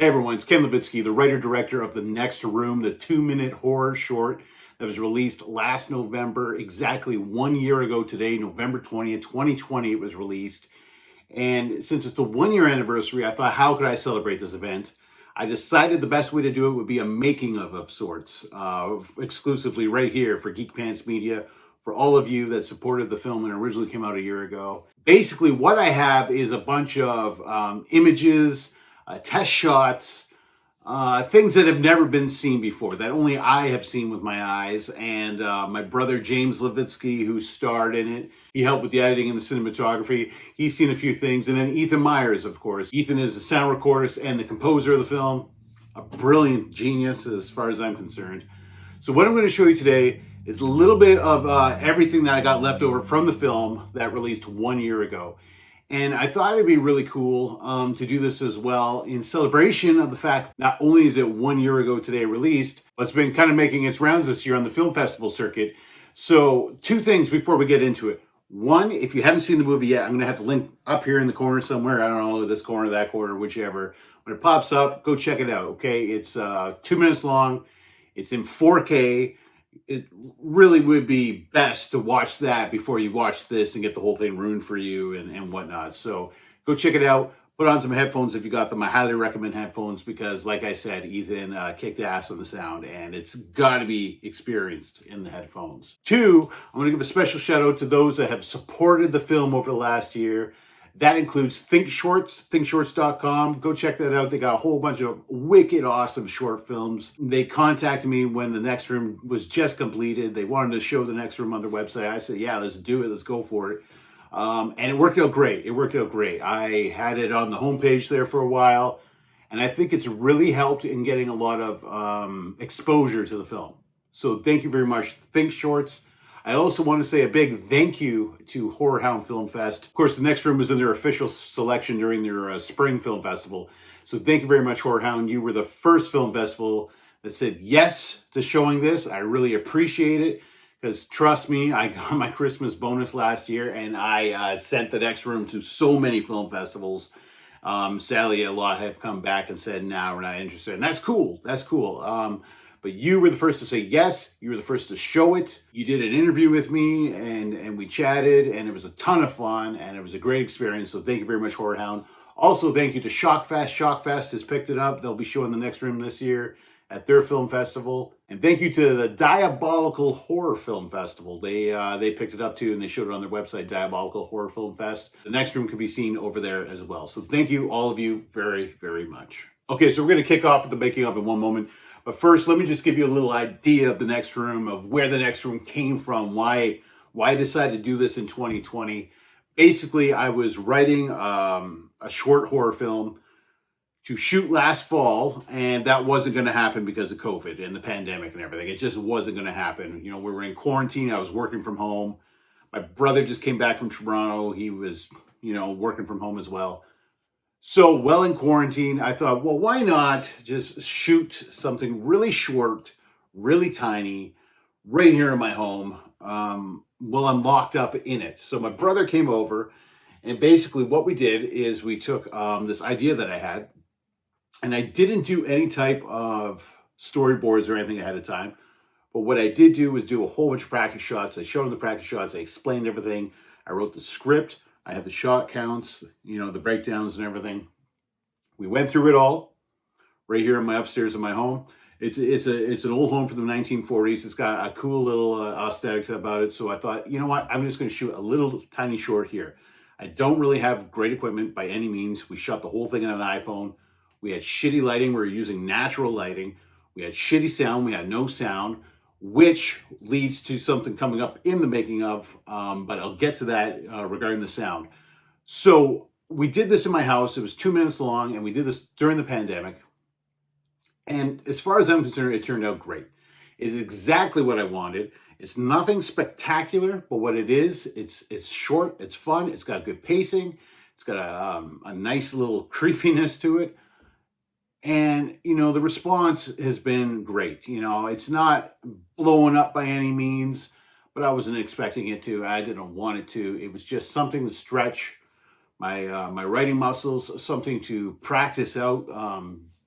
Hey everyone, it's Ken Livitski, the writer-director of The Next Room, the 2-minute horror short that was released last November, exactly 1 year ago today, November 20th, 2020 it was released. And since it's the 1 year anniversary, I thought, how could I celebrate this event? I decided the best way to do it would be a making of sorts, exclusively right here for Geek Pants Media, for all of you that supported the film when it originally came out a year ago. Basically, what I have is a bunch of images, test shots, things that have never been seen before, that only I have seen with my eyes. And my brother, James Livitski, who starred in it, he helped with the editing and the cinematography. He's seen a few things. And then Ethan Myers, of course. Ethan is the sound recordist and the composer of the film. A brilliant genius as far as I'm concerned. So what I'm going to show you today is a little bit of everything that I got left over from the film that released 1 year ago. And I thought it'd be really cool to do this as well in celebration of the fact not only is it 1 year ago today released, but it's been kind of making its rounds this year on the film festival circuit. So two things before we get into it. One, if you haven't seen the movie yet, I'm going to have to link up here in the corner somewhere. I don't know, this corner, that corner, whichever. When it pops up, go check it out, okay? It's 2 minutes long. It's in 4K. It really would be best to watch that before you watch this and get the whole thing ruined for you and whatnot. So go check it out. Put on some headphones if you got them. I highly recommend headphones because, like I said, Ethan kicked ass on the sound, and it's got to be experienced in the headphones. Two, I'm going to give a special shout out to those that have supported the film over the last year. That includes Think Shorts, thinkshorts.com. Go check that out. They got a whole bunch of wicked awesome short films. They contacted me when The Next Room was just completed. They wanted to show The Next Room on their website. I said, yeah, let's do it. Let's go for it. And it worked out great. It worked out great. I had it on the homepage there for a while, and I think it's really helped in getting a lot of exposure to the film. So thank you very much, Think Shorts. I also want to say a big thank you to Horror Hound Film Fest. Of course, The Next Room was in their official selection during their spring film festival. So thank you very much, Horror Hound. You were the first film festival that said yes to showing this. I really appreciate it because, trust me, I got my Christmas bonus last year and I sent The Next Room to so many film festivals. Sadly, a lot have come back and said, no, we're not interested. And that's cool. That's cool. But you were the first to say yes. You were the first to show it. You did an interview with me and we chatted, and it was a ton of fun and it was a great experience. So thank you very much, Horror Hound. Also, thank you to Shockfest. Shockfest has picked it up. They'll be showing The Next Room this year at their film festival. And thank you to the Diabolical Horror Film Festival. They picked it up too, and they showed it on their website, Diabolical Horror Film Fest. The Next Room can be seen over there as well. So thank you, all of you, very, very much. Okay, so we're going to kick off with the making of in one moment. But first, let me just give you a little idea of The Next Room, of where The Next Room came from, why I decided to do this in 2020. Basically, I was writing a short horror film to shoot last fall, and that wasn't going to happen because of COVID and the pandemic and everything. It just wasn't going to happen. You know, we were in quarantine. I was working from home. My brother just came back from Toronto. He was, working from home as well. So, while in quarantine, I thought, well, why not just shoot something really short, really tiny, right here in my home, while I'm locked up in it. So my brother came over, and basically what we did is we took this idea that I had, and I didn't do any type of storyboards or anything ahead of time. But what I did do was do a whole bunch of practice shots. I showed him the practice shots. I explained everything. I wrote the script. I had the shot counts, the breakdowns and everything. We went through it all right here in my upstairs in my home. It's an old home from the 1940s. It's got a cool little aesthetic about it. So I thought, you know what? I'm just going to shoot a little tiny short here. I don't really have great equipment by any means. We shot the whole thing on an iPhone. We had shitty lighting. We were using natural lighting. We had shitty sound. We had no sound, which leads to something coming up in the making of, but I'll get to that regarding the sound. So we did this in my house. It was 2 minutes long, and we did this during the pandemic. And as far as I'm concerned, it turned out great. It's exactly what I wanted. It's nothing spectacular, but what it is, it's short, it's fun, it's got good pacing, it's got a nice little creepiness to it. And, the response has been great. It's not blowing up by any means, but I wasn't expecting it to. I didn't want it to. It was just something to stretch my writing muscles, something to practice out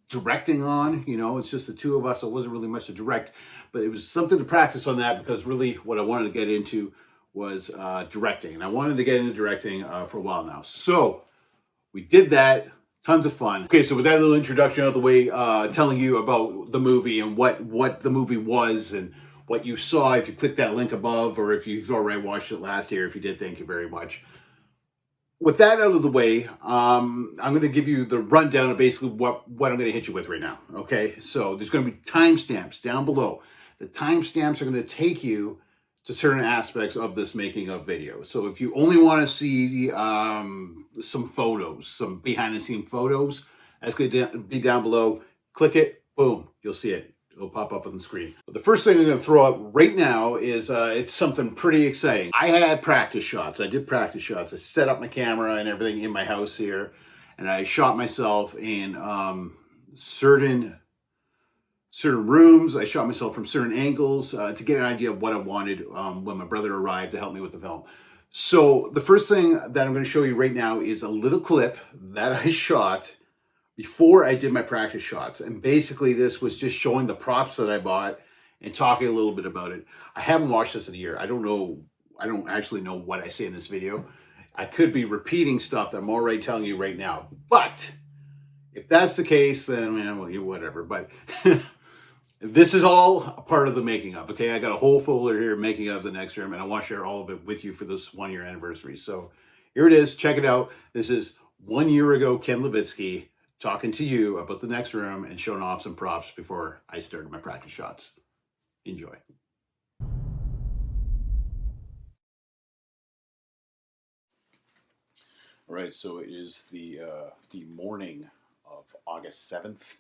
directing on. You know, it's just the two of us. So it wasn't really much to direct, but it was something to practice on that, because really what I wanted to get into was directing. And I wanted to get into directing for a while now. So we did that. Tons of fun. Okay, so with that little introduction out of the way, telling you about the movie and what the movie was and what you saw, if you click that link above, or if you've already watched it last year, if you did, thank you very much. With that out of the way, I'm going to give you the rundown of basically what I'm going to hit you with right now. Okay, so there's going to be timestamps down below. The timestamps are going to take you to certain aspects of this making of video. So if you only want to see some photos, some behind the scene photos, that's going to be down below. Click it, boom, you'll see it. It'll pop up on the screen. But the first thing I'm going to throw up right now is it's something pretty exciting. I had practice shots. I did practice shots. I set up my camera and everything in my house here, and I shot myself in certain rooms. I shot myself from certain angles to get an idea of what I wanted when my brother arrived to help me with the film. So the first thing that I'm going to show you right now is a little clip that I shot before I did my practice shots. And basically this was just showing the props that I bought and talking a little bit about it. I haven't watched this in a year. I don't actually know what I say in this video. I could be repeating stuff that I'm already telling you right now. But if that's the case, then man, well, whatever. But this is all a part of the making of, okay? I got a whole folder here, making of the next room, and I want to share all of it with you for this 1 year anniversary. So here it is. Check it out. This is 1 year ago, Ken Livitski talking to you about the next room and showing off some props before I started my practice shots. Enjoy. All right, so it is the morning of August 7th,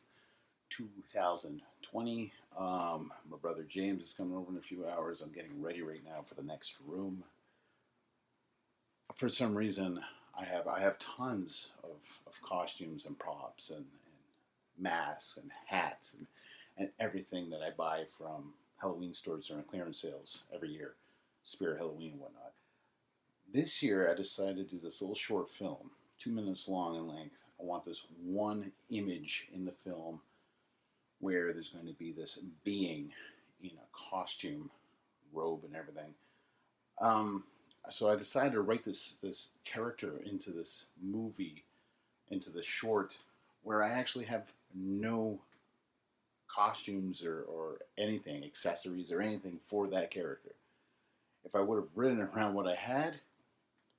2020. My brother James is coming over in a few hours. I'm getting ready right now for the next room. For some reason, I have tons of costumes and props and masks and hats and everything that I buy from Halloween stores during clearance sales every year, Spirit Halloween and whatnot. This year, I decided to do this little short film, 2 minutes long in length. I want this one image in the film where there's going to be this being in a costume, robe, and everything. So I decided to write this character into this movie, into the short, where I actually have no costumes or anything, accessories or anything for that character. If I would have written around what I had,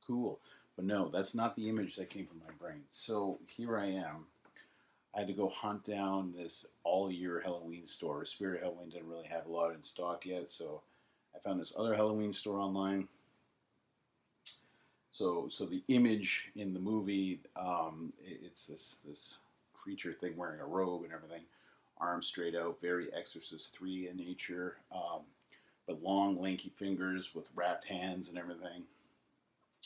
cool. But no, that's not the image that came from my brain. So here I am. I had to go hunt down this all-year Halloween store. Spirit Halloween didn't really have a lot in stock yet, so I found this other Halloween store online. So the image in the movie, it's this creature thing wearing a robe and everything, arms straight out, very Exorcist 3 in nature, but long, lanky fingers with wrapped hands and everything.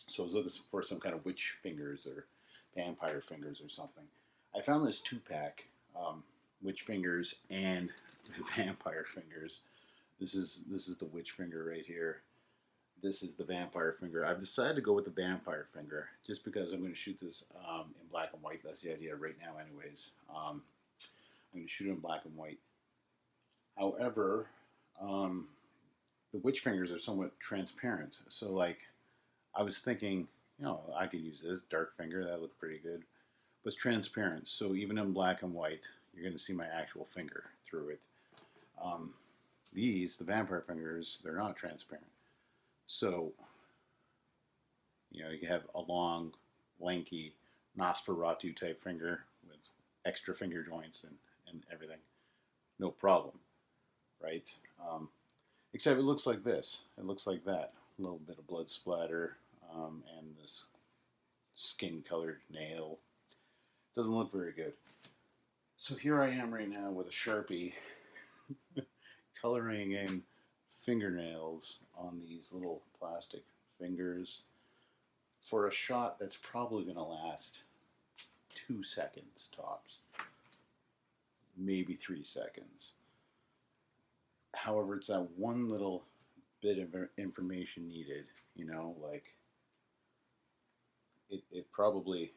So I was looking for some kind of witch fingers or vampire fingers or something. I found this 2-pack, witch fingers and vampire fingers. This is the witch finger right here. This is the vampire finger. I've decided to go with the vampire finger just because I'm going to shoot this in black and white. That's the idea right now anyways. I'm going to shoot it in black and white. However, the witch fingers are somewhat transparent. So like, I was thinking, I could use this dark finger. That looked pretty good. But it's transparent. So even in black and white, you're going to see my actual finger through it. The vampire fingers, they're not transparent. So, you have a long, lanky Nosferatu type finger with extra finger joints and everything. No problem, right? Except it looks like this. It looks like that. A little bit of blood splatter and this skin-colored nail. Doesn't look very good. So here I am right now with a Sharpie coloring in fingernails on these little plastic fingers for a shot that's probably going to last 2 seconds tops, maybe 3 seconds. However, it's that one little bit of information needed, like it probably,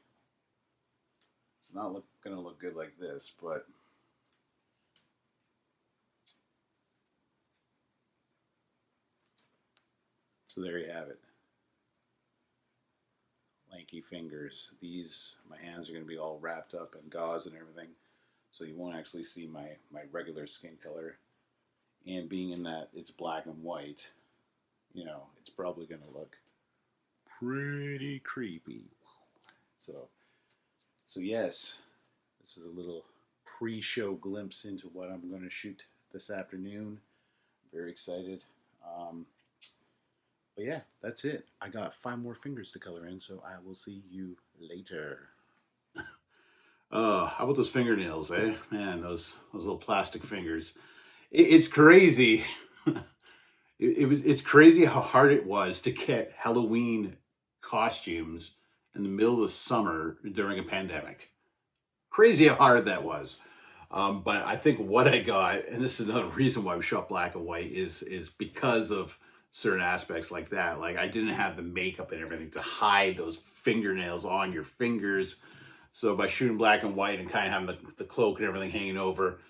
it's not going to look good like this, but So there you have it. Lanky fingers. These, my hands are going to be all wrapped up in gauze and everything, so you won't actually see my regular skin color. And being in that it's black and white, you know, it's probably going to look pretty creepy. So yes, this is a little pre-show glimpse into what I'm going to shoot this afternoon. Very excited. But yeah, that's it. I got 5 more fingers to color in, so I will see you later. How about those fingernails, eh? Man, those little plastic fingers. It's crazy. It's crazy how hard it was to get Halloween costumes in the middle of the summer during a pandemic. Crazy how hard that was. But I think what I got, and this is another reason why we shot black and white, is because of certain aspects like that. Like I didn't have the makeup and everything to hide those fingernails on your fingers. So by shooting black and white and kind of having the cloak and everything hanging over,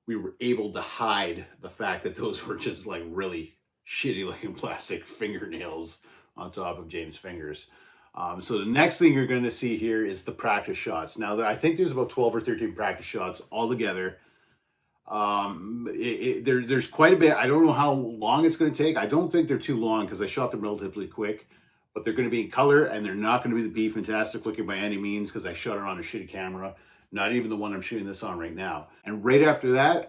we were able to hide the fact that those were just like really shitty looking plastic fingernails on top of James' fingers. So the next thing you're going to see here is the practice shots. Now, I think there's about 12 or 13 practice shots altogether. There's quite a bit. I don't know how long it's going to take. I don't think they're too long because I shot them relatively quick. But they're going to be in color, and they're not going to be the Be Fantastic looking by any means because I shot it on a shitty camera. Not even the one I'm shooting this on right now. And right after that,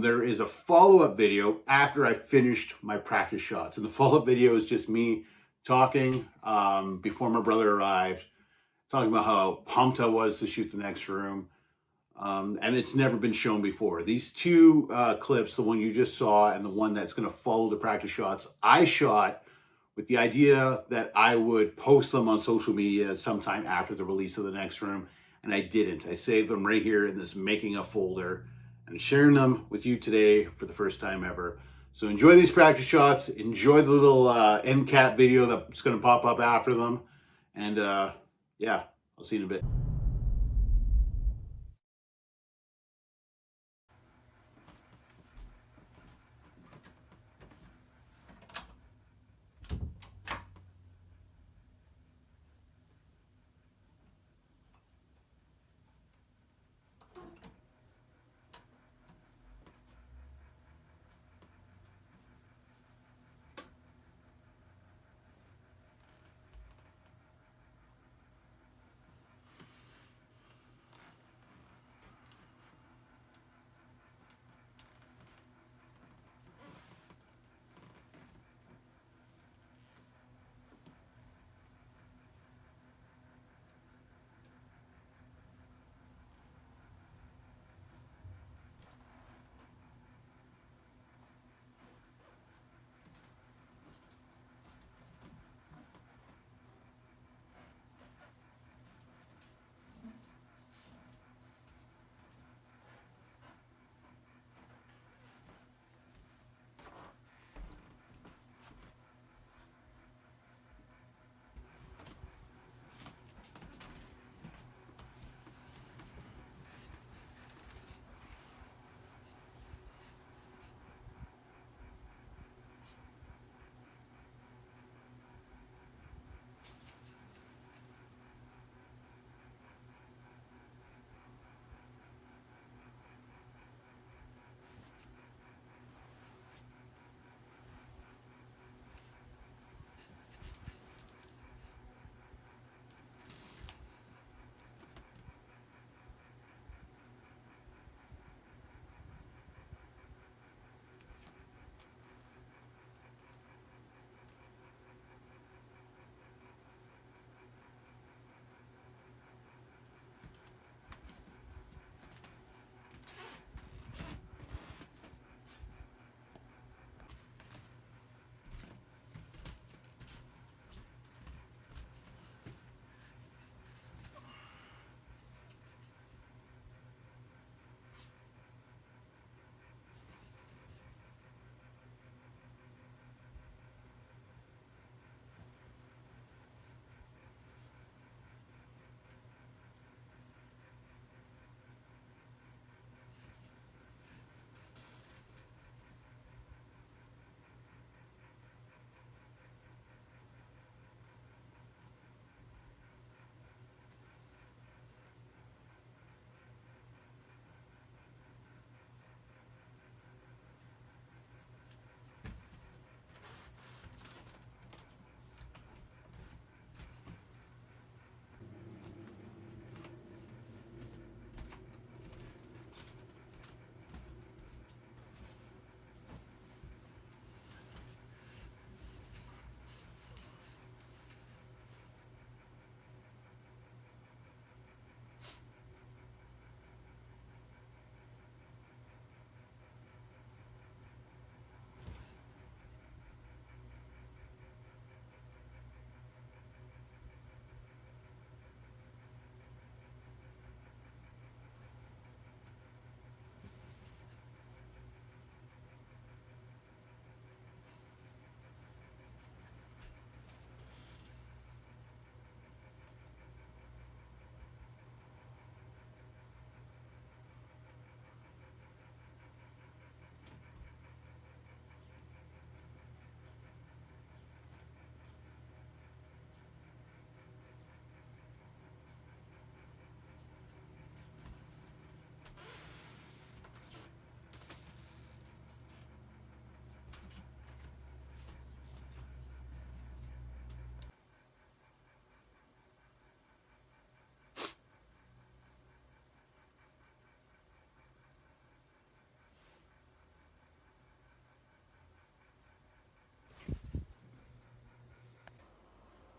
there is a follow-up video after I finished my practice shots. And the follow-up video is just me talking before my brother arrived, talking about how pumped I was to shoot the next room. And it's never been shown before. These 2 clips, the one you just saw and the one that's going to follow the practice shots, I shot with the idea that I would post them on social media sometime after the release of the next room, and I didn't. I saved them right here in this making of folder and sharing them with you today for the first time ever. So enjoy these practice shots, enjoy the little end cap video that's going to pop up after them, and yeah, I'll see you in a bit.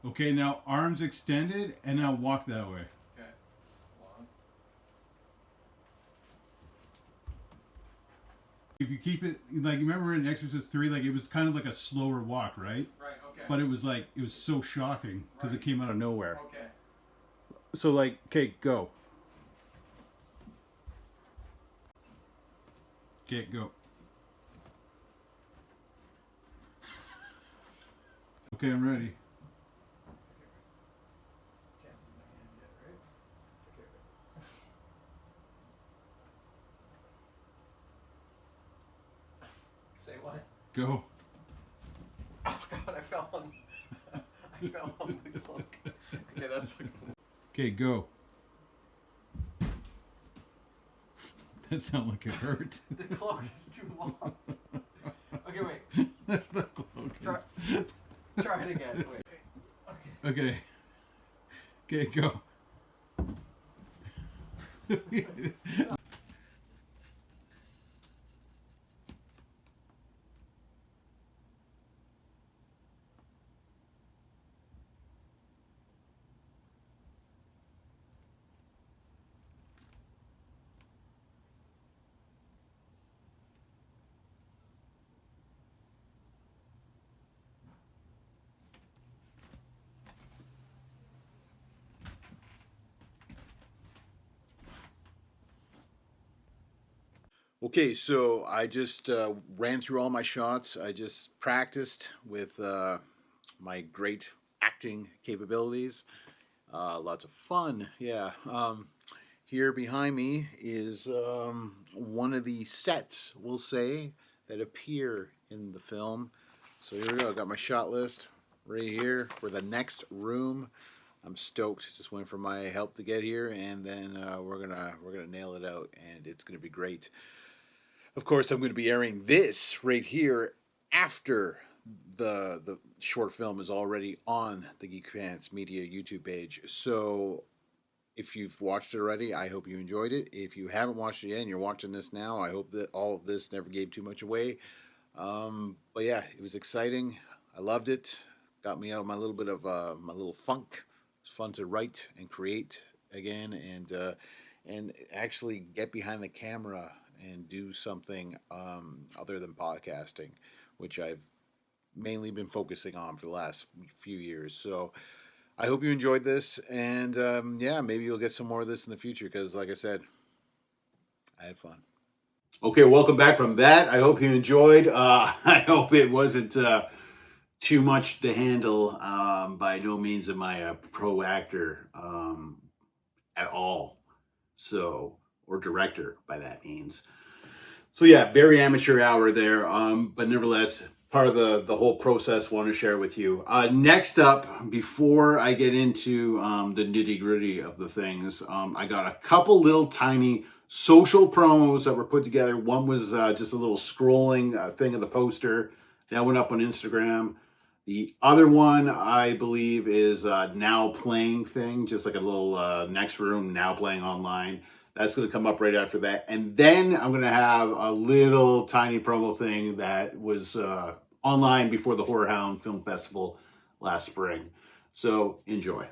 Okay, now arms extended, and now walk that way. Okay. One. If you keep it, like, remember in Exorcist 3, like, it was kind of like a slower walk, right? Right, okay. But it was like, it was so shocking because it came out of nowhere. Okay. So, like, okay, go. Okay, go. Okay, I'm ready. Can't see my hand yet, right? Okay, wait. Say what? Go. Oh god, I fell on I fell on the cloak. Okay, that's okay. Okay, go. That sounded like it hurt. The cloak is too long. Okay, wait. The cloak is... Try it again. Wait. Okay. Okay, go. Okay, so I just ran through all my shots. I just practiced with my great acting capabilities. Lots of fun, yeah. Here behind me is one of the sets, we'll say, that appear in the film. So here we go. I got my shot list right here for the next room. I'm stoked. Just waiting for my help to get here, and then we're gonna nail it out, and it's gonna be great. Of course, I'm going to be airing this right here after the short film is already on the Geek Pants Media YouTube page. So if you've watched it already, I hope you enjoyed it. If you haven't watched it yet and you're watching this now, I hope that all of this never gave too much away. But yeah, it was exciting. I loved it. Got me out of my little bit of my little funk. It's fun to write and create again, and actually get behind the camera and do something other than podcasting, which I've mainly been focusing on for the last few years. So I hope you enjoyed this, and yeah, maybe you'll get some more of this in the future because, like I said, I had fun. Okay, welcome back from that. I hope you enjoyed. I hope it wasn't too much to handle. By no means am I a pro actor at all. So, or director by that means. So yeah, very amateur hour there. But nevertheless, part of the whole process want to share with you. Next up, before I get into the nitty gritty of the things, I got a couple little tiny social promos that were put together. One was just a little scrolling thing of the poster that went up on Instagram. The other one, I believe, is now playing thing, just like a little next room now playing online. That's going to come up right after that. And then I'm going to have a little tiny promo thing that was online before the Horror Hound Film Festival last spring. So enjoy.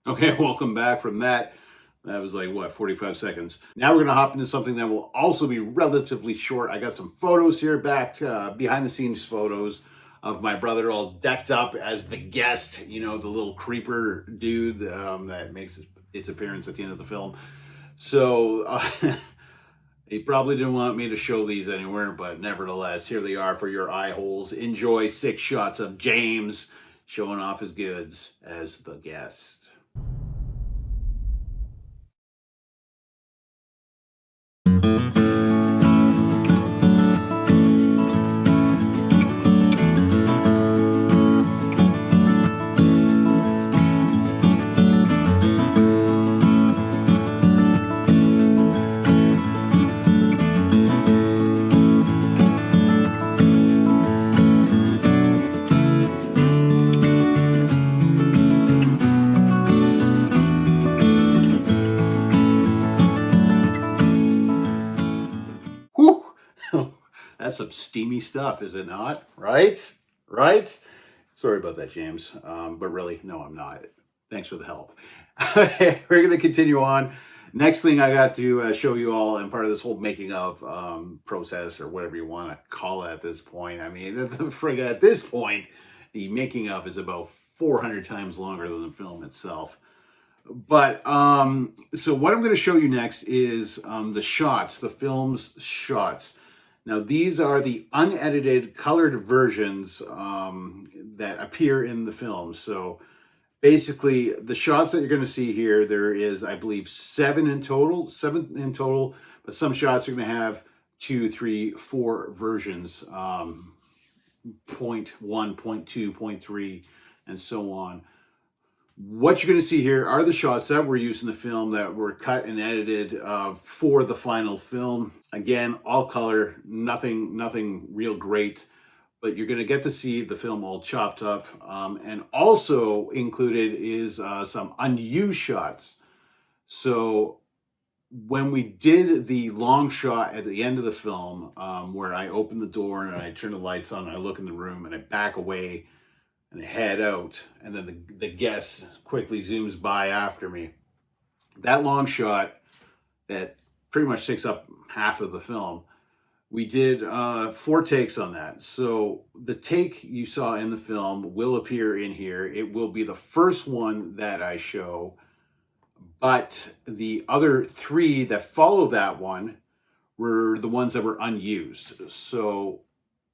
Okay, welcome back from that. That was like, what, 45 seconds. Now we're going to hop into something that will also be relatively short. I got some photos here back, behind the scenes photos of my brother all decked up as the guest, you know, the little creeper dude that makes its appearance at the end of the film. So, He probably didn't want me to show these anywhere, but nevertheless, here they are for your eye holes. Enjoy 6 shots of James showing off his goods as the guest. Whew! That's some steamy stuff, is it not? Right? Right? Sorry about that, James. But really, no, I'm not. Thanks for the help. We're going to continue on. Next thing I got to show you all, and part of this whole making of process, or whatever you want to call it at this point. I mean, at this point, the making of is about 400 times longer than the film itself. But so what I'm going to show you next is the shots, the film's shots. Now, these are the unedited colored versions that appear in the film. So basically, the shots that you're going to see here, there is, I believe, seven in total, but some shots are going to have 2, 3, 4 versions, point 1, point 2, point 3, and so on. What you're going to see here are the shots that were used in the film that were cut and edited for the final film. Again, all color, nothing real great, but you're going to get to see the film all chopped up. And also included is some unused shots. So when we did the long shot at the end of the film, where I open the door and I turn the lights on and I look in the room and I back away and I head out, and then the guest quickly zooms by after me. That long shot that pretty much takes up half of the film, we did 4 takes on that. So the take you saw in the film will appear in here. It will be the first one that I show, but the other 3 that follow that one were the ones that were unused. So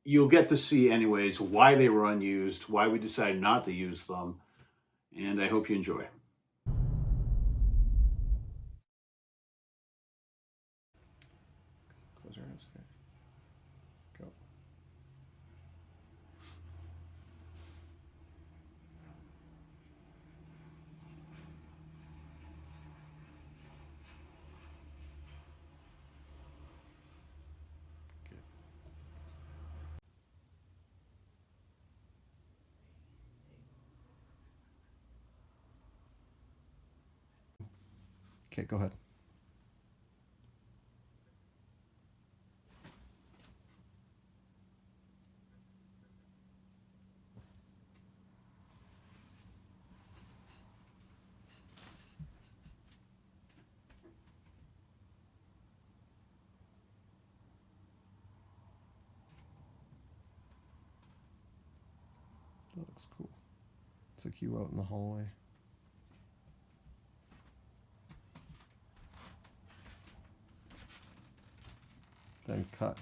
you'll get to see anyways why they were unused, why we decided not to use them, and I hope you enjoy. Close your eyes. Okay. Go. Good. Okay, go ahead. That looks cool. It's like you out in the hallway. Then cut.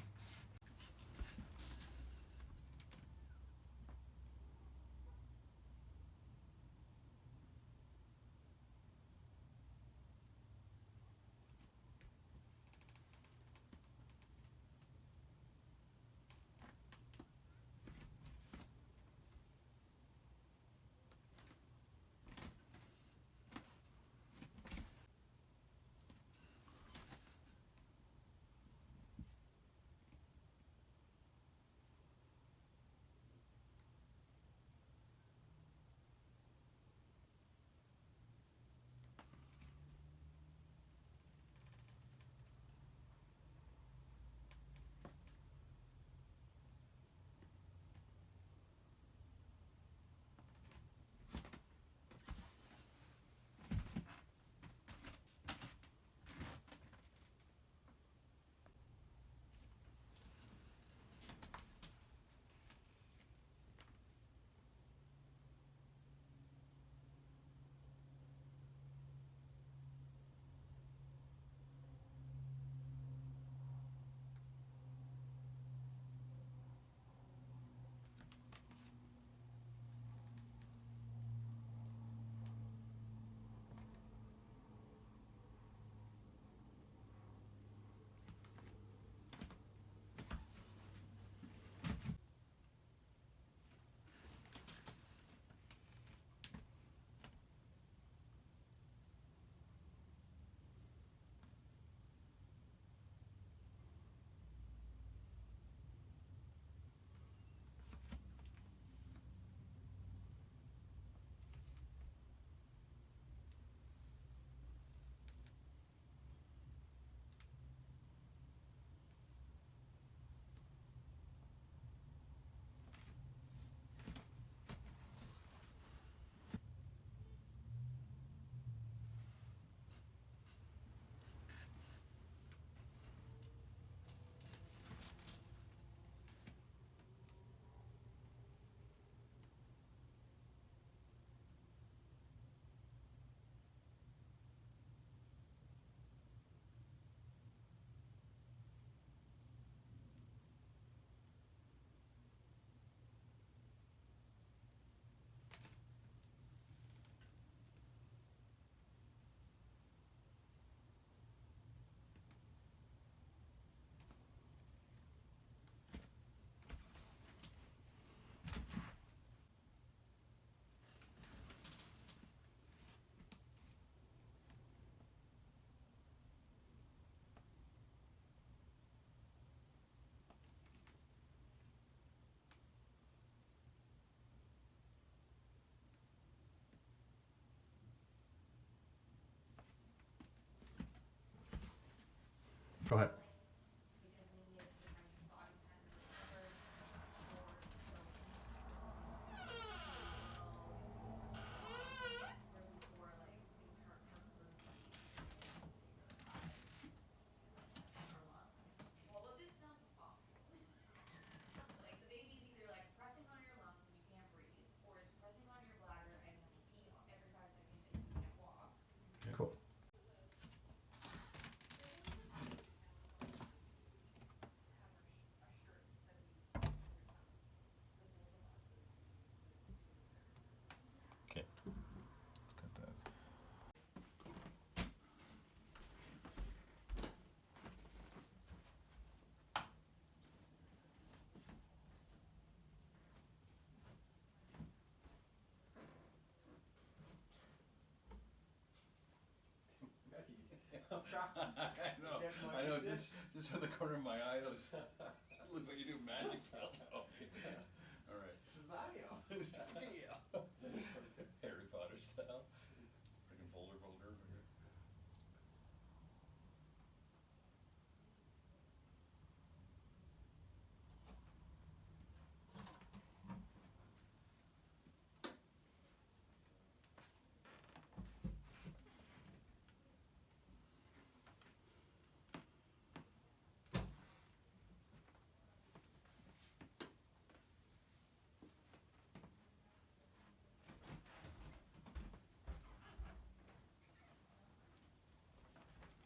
Go ahead. Cool. Okay. Let's cut that. I know. Just from the corner of my eye, it looks like you're doing magic spells. All right. Cesario. Yeah. Harry Potter style. Freaking boulder.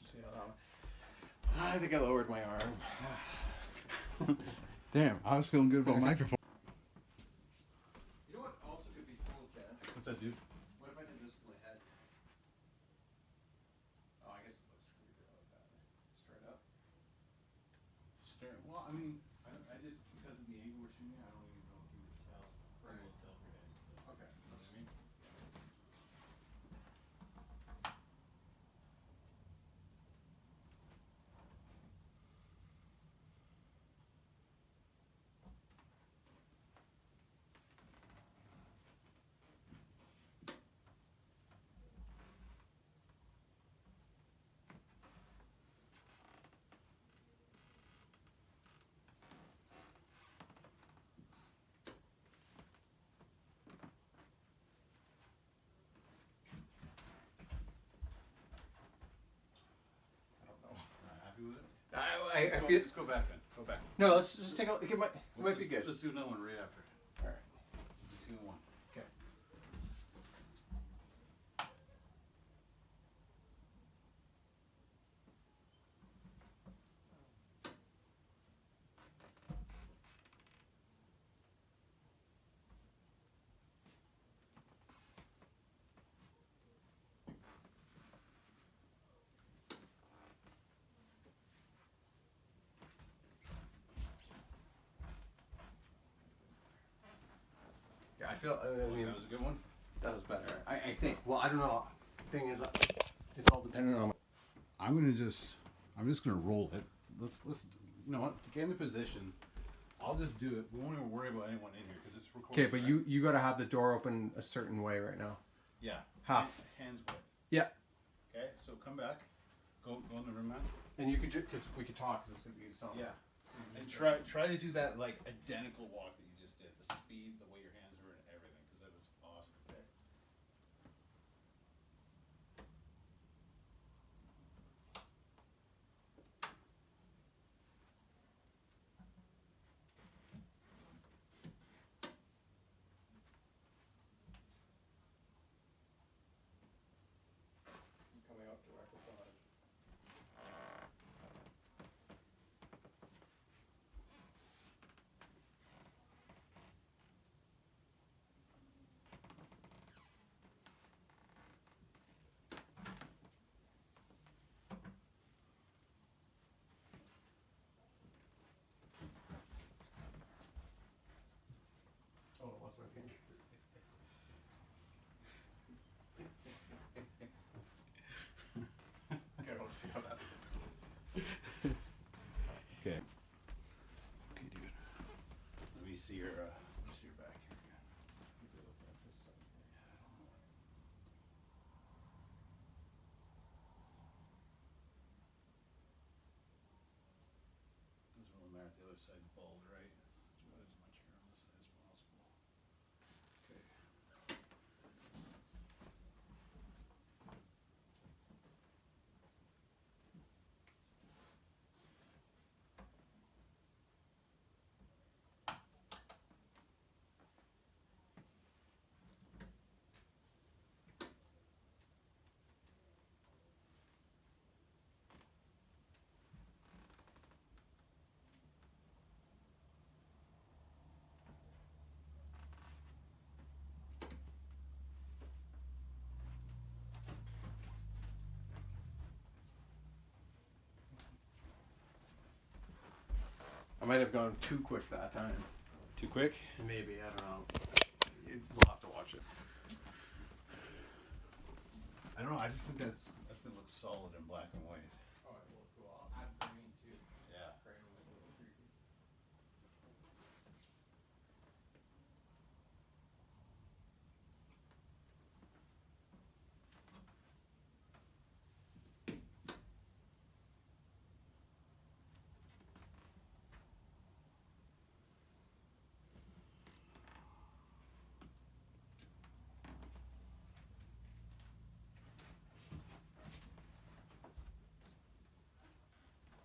See how that one. I think I lowered my arm. Damn, I was feeling good about my performance. You know what also could be cool, Ken? What's that, dude? What if I did this with my head? Oh, I guess it looks pretty good like that. Straight up. Well, I mean, I just, because of the angle we're shooting, I don't even know if you would tell. Right. I will tell your head. Okay. You know what I mean? I don't know. Not happy with it? I feel. Let's go back then. Go back. No, let's just take a look. It might be good. Let's do another one right after. All right. 2 and 1. Okay. Yeah, I feel. I mean, That was a good one. that was better. I think. Well, I don't know. Thing is, it's all dependent on. I'm just gonna roll it. Let's you know what? Get in the position. I'll just do it. We won't even worry about anyone in here because it's recorded. Okay, but you got to have the door open a certain way right now. Yeah. Half. Hands width. Yeah. Okay, so come back. Go in the room, man. And you could because we could talk because it's gonna be something. Yeah. And try to do that like identical walk that you just did. The speed, the way your hands were, and everything, because that was awesome. Okay. Coming out directly behind. Oh, I lost my finger. Okay, let's see how that fits. Okay. Okay, dude. Let me see your back here again. this side's bald, right? As much hair on this side as possible. Okay. I might have gone too quick that time. Too quick? Maybe, I don't know. We'll have to watch it. I don't know. I just think that's gonna look solid in black and white. Oh, I'll add green too. Yeah. Green was a little creepy.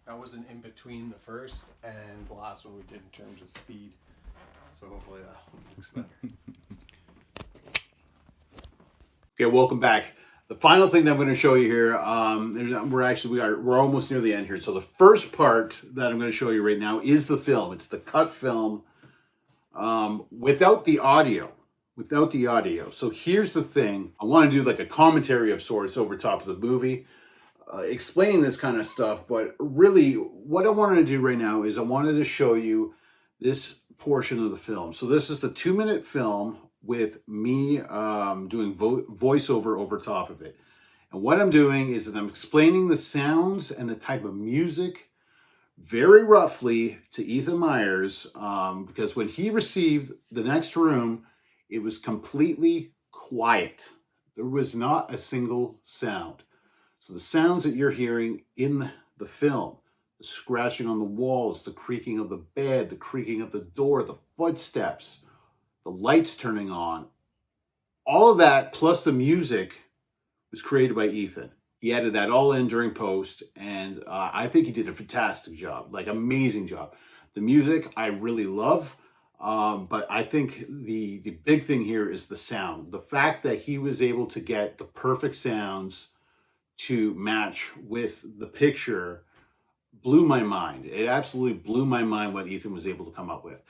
That was an in between the first and the last one we did in terms of speed. So hopefully that one looks better. Okay, welcome back. The final thing that I'm going to show you here, we're almost near the end here. So the first part that I'm going to show you right now is the film. It's the cut film without the audio. Without the audio. So here's the thing. I want to do like a commentary of sorts over top of the movie, explaining this kind of stuff. But really, what I wanted to do right now is I wanted to show you this portion of the film. So this is the 2-minute film with me doing voiceover over top of it. And what I'm doing is that I'm explaining the sounds and the type of music very roughly to Ethan Myers, because when he received The Next Room, it was completely quiet. There was not a single sound. So the sounds that you're hearing in the film, the scratching on the walls, the creaking of the bed, the creaking of the door, the footsteps, the lights turning on, all of that plus the music was created by Ethan. He added that all in during post, and I think he did a fantastic job, like amazing job. The music I really love, but I think the big thing here is the sound. The fact that he was able to get the perfect sounds to match with the picture blew my mind. It absolutely blew my mind what Ethan was able to come up with.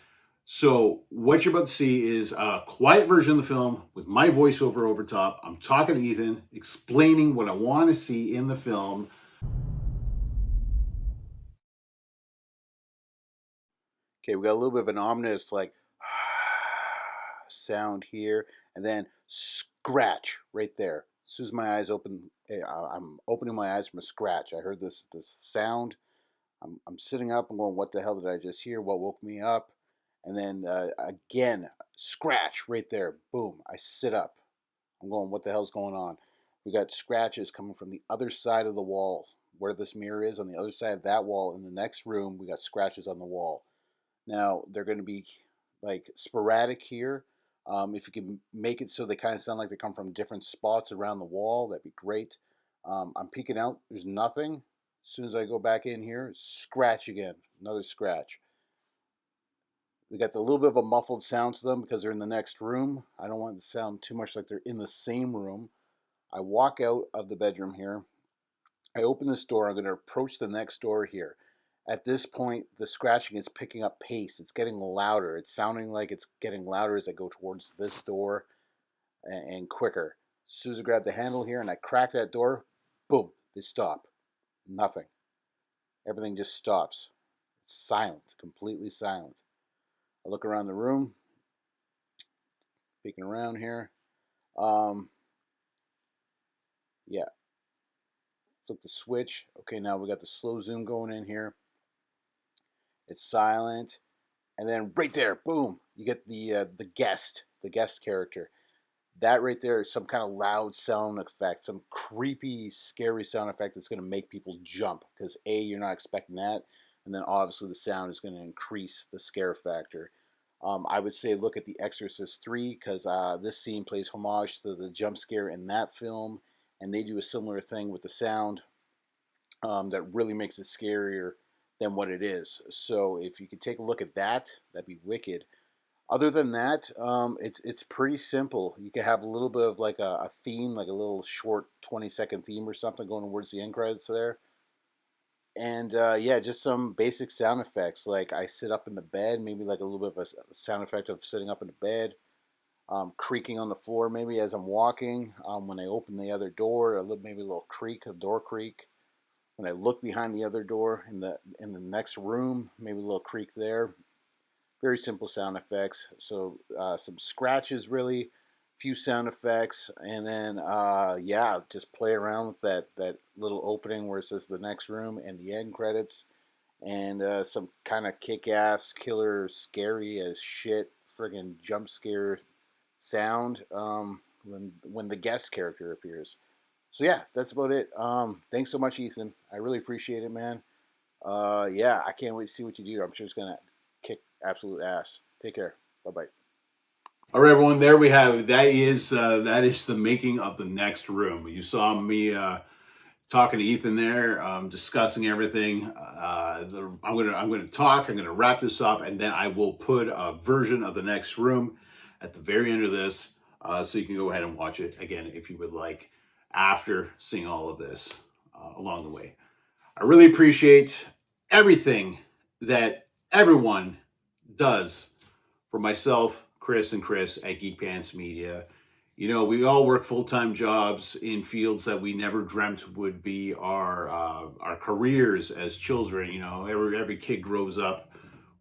So what you're about to see is a quiet version of the film with my voiceover over top. I'm talking to Ethan, explaining what I want to see in the film. Okay, we got a little bit of an ominous like sound here, and then scratch right there. As soon as my eyes open, I'm opening my eyes from a scratch. I heard this sound. I'm sitting up and going, what the hell did I just hear? What woke me up? And then again, scratch right there. Boom, I sit up. I'm going, what the hell's going on? We got scratches coming from the other side of the wall. Where this mirror is, on the other side of that wall, in the next room, we got scratches on the wall. Now, they're going to be like sporadic here. If you can make it so they kind of sound like they come from different spots around the wall, that'd be great. I'm peeking out. There's nothing. As soon as I go back in here, scratch again. Another scratch. They got a little bit of a muffled sound to them because they're in the next room. I don't want it to sound too much like they're in the same room. I walk out of the bedroom here. I open this door. I'm going to approach the next door here. At this point, the scratching is picking up pace. It's getting louder. It's sounding like it's getting louder as I go towards this door and quicker. As soon as I grab the handle here and I crack that door, boom, they stop. Nothing. Everything just stops. It's silent, completely silent. I look around the room, peeking around here. Yeah. Flip the switch. Okay, now we got the slow zoom going in here. It's silent. And then right there, boom, you get the guest character. That right there is some kind of loud sound effect, some creepy, scary sound effect that's going to make people jump. Because A, you're not expecting that. and then obviously the sound is going to increase the scare factor. I would say look at The Exorcist 3 because this scene plays homage to the jump scare in that film, and they do a similar thing with the sound that really makes it scarier than what it is. So if you could take a look at that, that'd be wicked. Other than that, it's pretty simple. You could have a little bit of like a theme, like a little short 20-second theme or something going towards the end credits there. And yeah, just some basic sound effects. Like I sit up in the bed, maybe like a little bit of a sound effect of sitting up in the bed, creaking on the floor maybe as I'm walking. When I open the other door, maybe a little creak, a door creak. When I look behind the other door in the next room, maybe a little creak there. Very simple sound effects. So some scratches, really, few sound effects, and then yeah, just play around with that little opening where it says the next room and the end credits, and some kind of kick-ass, killer, scary as shit, friggin' jump scare sound when the guest character appears. So yeah, that's about it. Thanks so much, Ethan. I really appreciate it, man. Yeah, I can't wait to see what you do. I'm sure it's gonna kick absolute ass. Take care. Bye bye. All right, everyone. There we have it. That is the making of the next room. You saw me talking to Ethan there, discussing everything. I'm gonna talk. I'm gonna wrap this up, and then I will put a version of the next room at the very end of this, so you can go ahead and watch it again if you would like after seeing all of this along the way. I really appreciate everything that everyone does for myself, Chris, and Chris at Geek Pants Media. You know, we all work full-time jobs in fields that we never dreamt would be our careers as children. You know, every kid grows up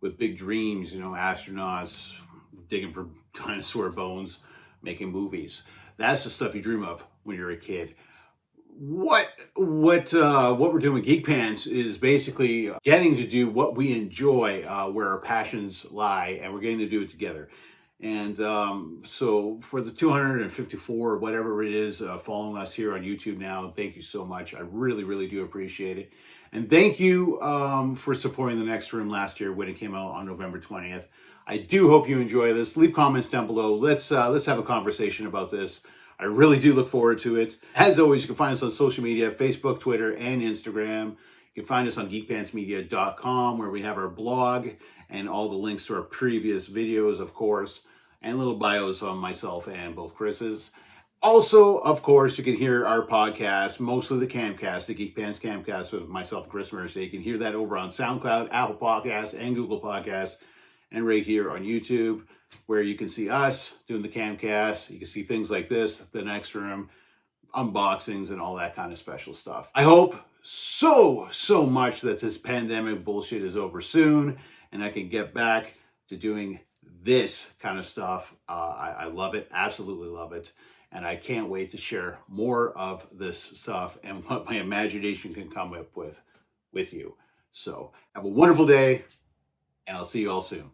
with big dreams. You know, astronauts, digging for dinosaur bones, making movies. That's the stuff you dream of when you're a kid. What we're doing with Geek Pants is basically getting to do what we enjoy, where our passions lie, and we're getting to do it together. And so for the 254 or whatever it is following us here on YouTube now, thank you so much. I really, really do appreciate it. And thank you for supporting the next room last year when it came out on November 20th. I do hope you enjoy this. Leave comments down below. Let's have a conversation about this. I really do look forward to it. As always, you can find us on social media, Facebook, Twitter, and Instagram. You can find us on geekpantsmedia.com, where we have our blog and all the links to our previous videos, of course, and little bios on myself and both Chris's. Also, of course, you can hear our podcast, mostly the Camcast, the Geek Pants Camcast with myself and Chris Mercer. You can hear that over on SoundCloud, Apple Podcasts, and Google Podcasts, and right here on YouTube, where you can see us doing the Camcast. You can see things like this, the next room, unboxings, and all that kind of special stuff. I hope so much that this pandemic bullshit is over soon, and I can get back to doing this kind of stuff. I love it, absolutely love it. And I can't wait to share more of this stuff and what my imagination can come up with you. So have a wonderful day, and I'll see you all soon.